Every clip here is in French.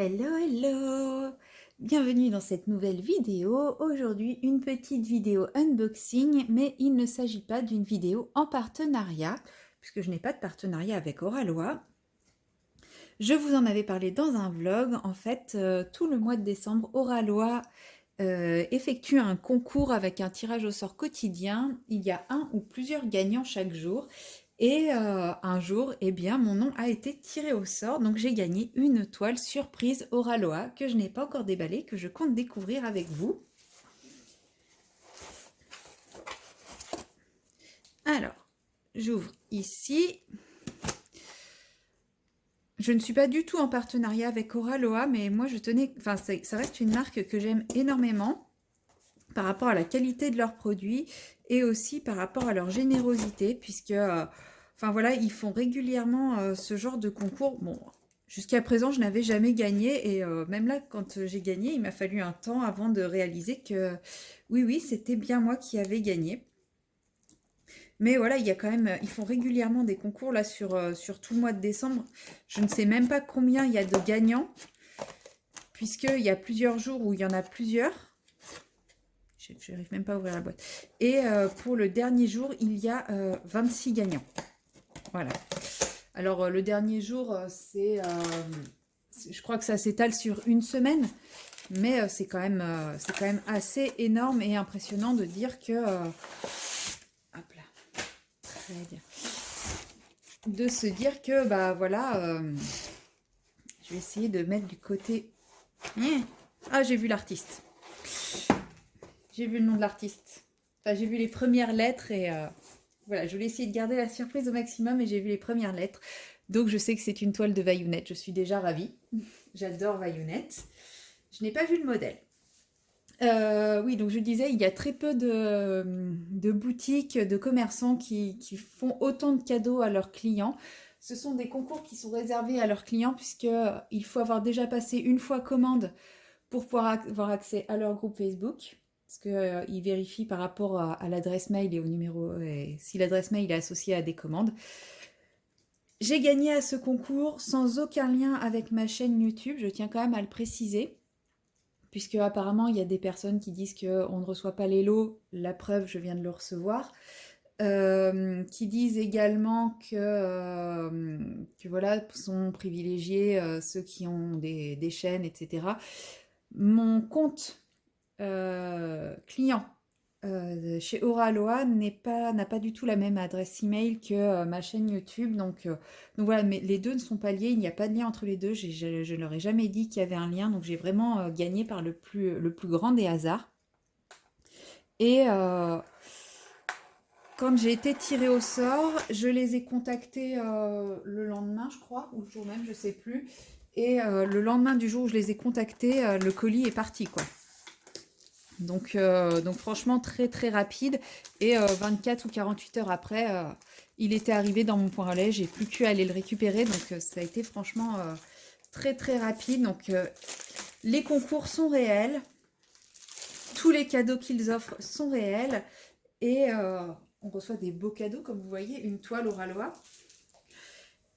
Hello, hello! Bienvenue dans cette nouvelle vidéo. Aujourd'hui, une petite vidéo unboxing, mais il ne s'agit pas d'une vidéo en partenariat, puisque je n'ai pas de partenariat avec Oralois. Je vous en avais parlé dans un vlog. En fait, tout le mois de décembre, Oralois effectue un concours avec un tirage au sort quotidien. Il y a un ou plusieurs gagnants chaque jour. Et un jour, eh bien, mon nom a été tiré au sort, donc j'ai gagné une toile surprise Oralois que je n'ai pas encore déballée, que je compte découvrir avec vous. Alors, j'ouvre ici. Je ne suis pas du tout en partenariat avec Oralois, mais moi je tenais, enfin ça reste une marque que j'aime énormément par rapport à la qualité de leurs produits et aussi par rapport à leur générosité, puisque enfin voilà, ils font régulièrement ce genre de concours. Bon, jusqu'à présent, je n'avais jamais gagné et même là, quand j'ai gagné, il m'a fallu un temps avant de réaliser que oui, c'était bien moi qui avais gagné. Mais voilà, il y a quand même, ils font régulièrement des concours là sur tout le mois de décembre. Je ne sais même pas combien il y a de gagnants, puisqu'il y a plusieurs jours où il y en a plusieurs. Je n'arrive même pas à ouvrir la boîte. Et pour le dernier jour, il y a 26 gagnants. Voilà. Alors, le dernier jour, je crois que ça s'étale sur une semaine. Mais c'est quand même assez énorme et impressionnant de dire que... hop là. Très bien. De se dire que, bah voilà... je vais essayer de mettre du côté... Ah, j'ai vu l'artiste. J'ai vu le nom de l'artiste. Enfin, j'ai vu les premières lettres et voilà, je voulais essayer de garder la surprise au maximum et j'ai vu les premières lettres. Donc, je sais que c'est une toile de Vaillounette. Je suis déjà ravie. J'adore Vaillounette. Je n'ai pas vu le modèle. Oui, donc je disais, il y a très peu de boutiques, de commerçants qui font autant de cadeaux à leurs clients. Ce sont des concours qui sont réservés à leurs clients puisqu'il faut avoir déjà passé une fois commande pour pouvoir avoir accès à leur groupe Facebook. Parce qu'ils vérifient par rapport à l'adresse mail et au numéro, et si l'adresse mail est associée à des commandes. J'ai gagné à ce concours sans aucun lien avec ma chaîne YouTube, je tiens quand même à le préciser. Puisque apparemment il y a des personnes qui disent qu'on ne reçoit pas les lots, la preuve je viens de le recevoir, qui disent également que voilà, sont privilégiés ceux qui ont des chaînes, etc. Mon compte client chez Oralois n'a pas du tout la même adresse email que ma chaîne YouTube. Donc voilà, mais les deux ne sont pas liés, il n'y a pas de lien entre les deux. Je ne leur ai jamais dit qu'il y avait un lien, donc j'ai vraiment gagné par le plus grand des hasards. Et quand j'ai été tirée au sort, je les ai contactés le lendemain, je crois, ou le jour même, je sais plus. Et le lendemain du jour où je les ai contactés, le colis est parti, quoi. Donc franchement très très rapide et 24 ou 48 heures après il était arrivé dans mon point relais, j'ai plus qu'à aller le récupérer, donc ça a été franchement très très rapide. Donc les concours sont réels, tous les cadeaux qu'ils offrent sont réels et on reçoit des beaux cadeaux comme vous voyez, une toile Oralois.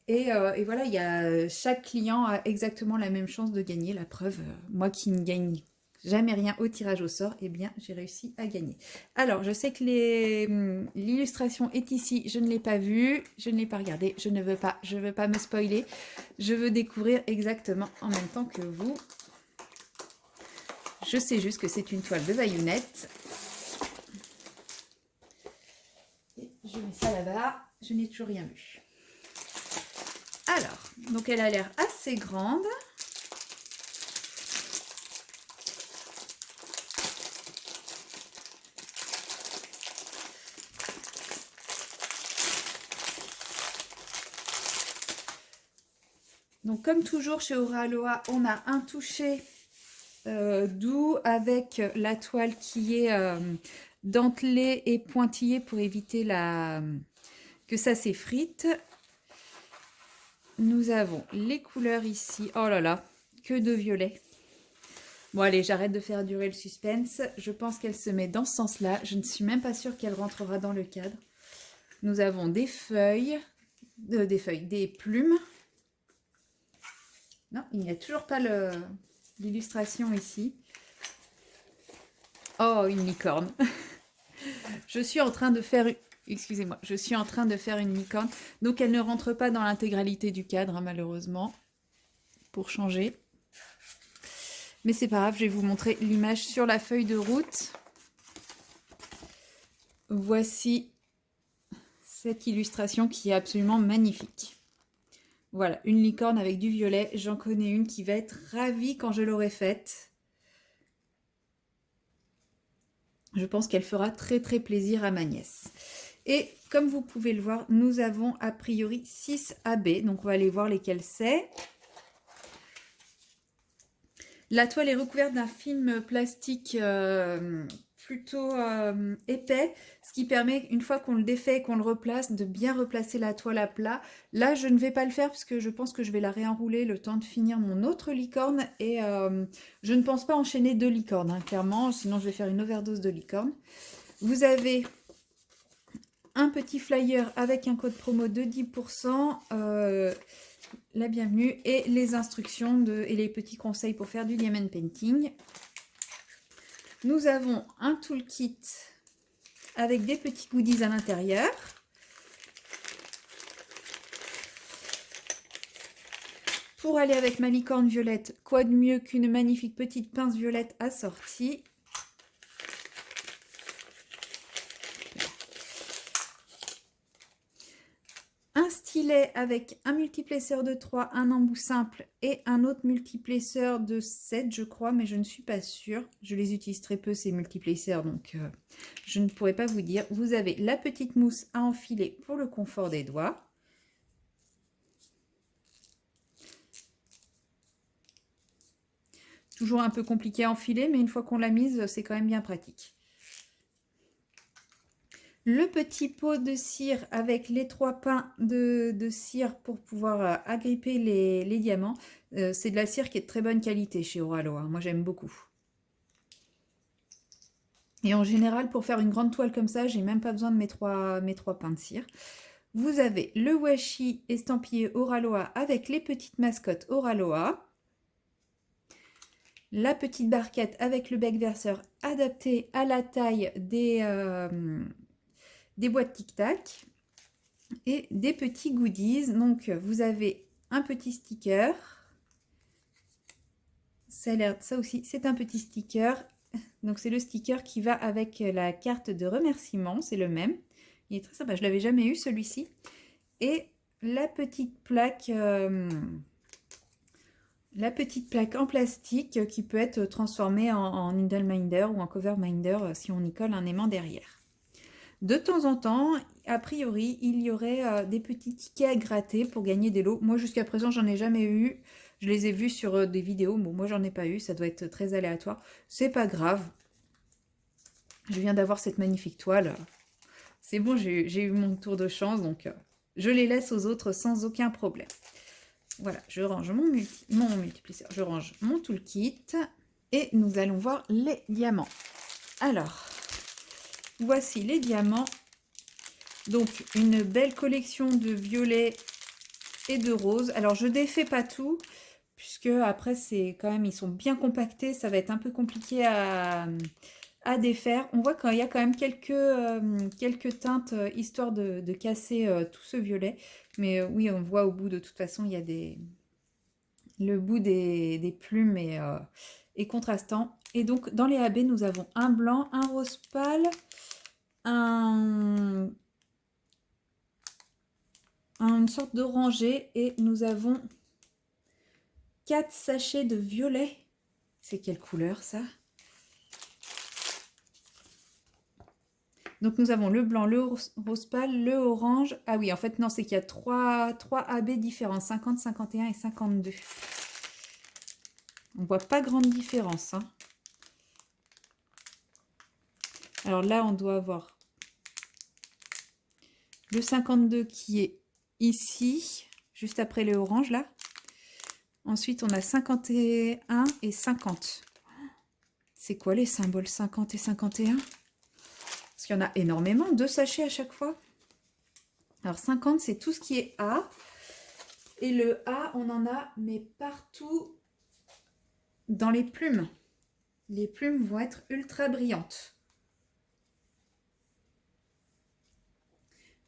Et voilà, chaque client a exactement la même chance de gagner. La preuve, moi qui ne gagne jamais rien au tirage au sort, eh bien j'ai réussi à gagner. Alors je sais que l'illustration est ici, je ne l'ai pas vue, je ne l'ai pas regardée, je ne veux pas me spoiler, je veux découvrir exactement en même temps que vous. Je sais juste que c'est une toile de Vaillounette. Et je mets ça là-bas, je n'ai toujours rien vu. Alors, donc elle a l'air assez grande. Donc comme toujours chez Oralois, on a un toucher doux avec la toile qui est dentelée et pointillée pour éviter que ça s'effrite. Nous avons les couleurs ici. Oh là là, que de violet. Bon allez, j'arrête de faire durer le suspense. Je pense qu'elle se met dans ce sens-là. Je ne suis même pas sûre qu'elle rentrera dans le cadre. Nous avons des feuilles, des plumes. Non, il n'y a toujours pas l'illustration ici. Oh, une licorne. Je suis en train de faire... Excusez-moi, je suis en train de faire une licorne. Donc, elle ne rentre pas dans l'intégralité du cadre, hein, malheureusement, pour changer. Mais c'est pas grave, je vais vous montrer l'image sur la feuille de route. Voici cette illustration qui est absolument magnifique. Voilà, une licorne avec du violet. J'en connais une qui va être ravie quand je l'aurai faite. Je pense qu'elle fera très très plaisir à ma nièce. Et comme vous pouvez le voir, nous avons a priori 6 AB. Donc on va aller voir lesquels c'est. La toile est recouverte d'un film plastique plutôt épais, ce qui permet, une fois qu'on le défait et qu'on le replace, de bien replacer la toile à plat. Là, je ne vais pas le faire parce que je pense que je vais la réenrouler le temps de finir mon autre licorne. Et je ne pense pas enchaîner 2 licornes, hein, clairement, sinon je vais faire une overdose de licornes. Vous avez un petit flyer avec un code promo de 10%. La bienvenue et les instructions et les petits conseils pour faire du diamond painting. Nous avons un toolkit avec des petits goodies à l'intérieur. Pour aller avec ma licorne violette, quoi de mieux qu'une magnifique petite pince violette assortie. Un stylet avec un multiplesseur de 3, un embout simple et un autre multiplesseur de 7, je crois, mais je ne suis pas sûre. Je les utilise très peu, ces multiplesseurs, donc je ne pourrais pas vous dire. Vous avez la petite mousse à enfiler pour le confort des doigts. Toujours un peu compliqué à enfiler, mais une fois qu'on l'a mise, c'est quand même bien pratique. Le petit pot de cire avec les 3 pains de cire pour pouvoir agripper les diamants. C'est de la cire qui est de très bonne qualité chez Oralo, hein. Moi, j'aime beaucoup. Et en général, pour faire une grande toile comme ça, j'ai même pas besoin de mes trois pains de cire. Vous avez le washi estampillé Oraloa avec les petites mascottes Oraloa. La petite barquette avec le bec verseur adapté à la taille des boîtes tic-tac et des petits goodies. Donc vous avez un petit sticker, ça a l'air, ça aussi c'est un petit sticker, donc c'est le sticker qui va avec la carte de remerciement, c'est le même, il est très sympa, je l'avais jamais eu celui-ci. Et la petite plaque en plastique qui peut être transformée en needle minder ou en cover minder si on y colle un aimant derrière. De temps en temps, a priori, il y aurait des petits tickets à gratter pour gagner des lots. Moi, jusqu'à présent, j'en ai jamais eu. Je les ai vus sur des vidéos. Bon, moi, j'en ai pas eu. Ça doit être très aléatoire. C'est pas grave. Je viens d'avoir cette magnifique toile. C'est bon, j'ai eu mon tour de chance. Donc, je les laisse aux autres sans aucun problème. Voilà, je range mon multiplisseur. Je range mon toolkit. Et nous allons voir les diamants. Alors... Voici les diamants. Donc, une belle collection de violets et de roses. Alors, je défais pas tout, puisque après, c'est quand même, ils sont bien compactés. Ça va être un peu compliqué à défaire. On voit qu'il y a quand même quelques teintes, histoire de casser tout ce violet. Mais oui, on voit au bout, de toute façon, il y a le bout des plumes est contrastant. Et donc, dans les AB, nous avons un blanc, un rose pâle, une sorte d'oranger et nous avons 4 sachets de violet. C'est quelle couleur ça? Donc nous avons le blanc, le rose pâle, le orange. Ah oui, en fait non, c'est qu'il y a 3 AB différents, 50, 51 et 52. On voit pas grande différence, hein. Alors là, on doit avoir le 52 qui est ici, juste après le orange là. Ensuite, on a 51 et 50. C'est quoi les symboles 50 et 51? Parce qu'il y en a énormément, 2 sachets à chaque fois. Alors 50, c'est tout ce qui est A. Et le A, on en a, mais partout dans les plumes. Les plumes vont être ultra brillantes.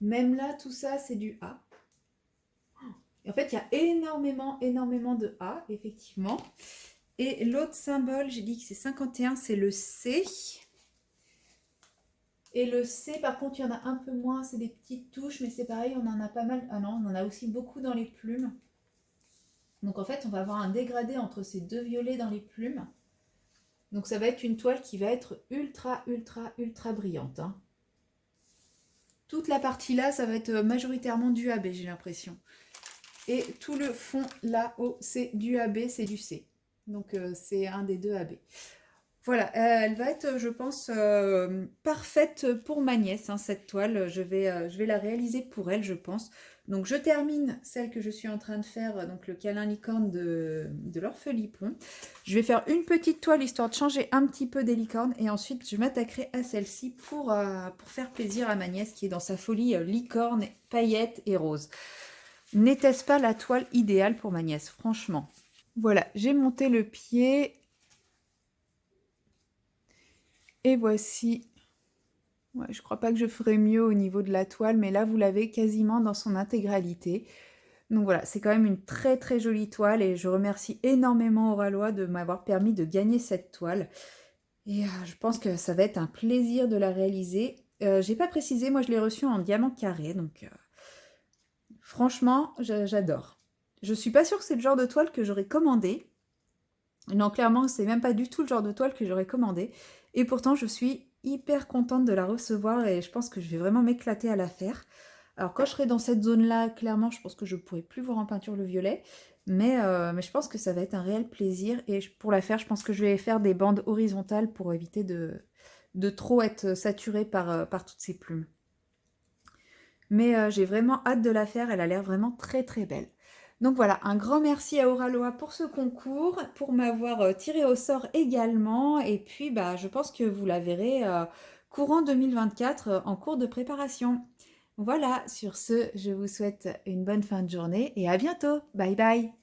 Même là, tout ça, c'est du A. Et en fait, il y a énormément de A, effectivement. Et l'autre symbole, j'ai dit que c'est 51, c'est le C. Et le C, par contre, il y en a un peu moins, c'est des petites touches, mais c'est pareil, on en a pas mal. Ah non, on en a aussi beaucoup dans les plumes. Donc en fait, on va avoir un dégradé entre ces deux violets dans les plumes. Donc ça va être une toile qui va être ultra brillante. Hein. Toute la partie là, ça va être majoritairement du AB, j'ai l'impression. Et tout le fond là-haut, c'est du AB, c'est du C. Donc c'est un des deux AB. Voilà, elle va être, je pense, parfaite pour ma nièce, hein, cette toile. Je vais la réaliser pour elle, je pense. Donc je termine celle que je suis en train de faire, donc le câlin licorne de l'Orphelipon. Je vais faire une petite toile histoire de changer un petit peu des licornes. Et ensuite, je m'attaquerai à celle-ci pour faire plaisir à ma nièce qui est dans sa folie licorne, paillettes et rose. N'était-ce pas la toile idéale pour ma nièce, franchement? Voilà, j'ai monté le pied. Et voici, ouais, je crois pas que je ferai mieux au niveau de la toile, mais là vous l'avez quasiment dans son intégralité. Donc voilà, c'est quand même une très jolie toile et je remercie énormément Auralois de m'avoir permis de gagner cette toile. Et je pense que ça va être un plaisir de la réaliser. J'ai pas précisé, moi je l'ai reçue en diamant carré, donc franchement, j'adore. Je suis pas sûre que c'est le genre de toile que j'aurais commandé. Non, clairement, c'est même pas du tout le genre de toile que j'aurais commandé. Et pourtant, je suis hyper contente de la recevoir et je pense que je vais vraiment m'éclater à la faire. Alors, quand je serai dans cette zone-là, clairement, je pense que je ne pourrai plus voir en peinture le violet. Mais je pense que ça va être un réel plaisir. Et pour la faire, je pense que je vais faire des bandes horizontales pour éviter de trop être saturée par toutes ces plumes. Mais j'ai vraiment hâte de la faire. Elle a l'air vraiment très belle. Donc voilà, un grand merci à Auralois pour ce concours, pour m'avoir tiré au sort également. Et puis, bah, je pense que vous la verrez courant 2024 en cours de préparation. Voilà, sur ce, je vous souhaite une bonne fin de journée et à bientôt. Bye bye.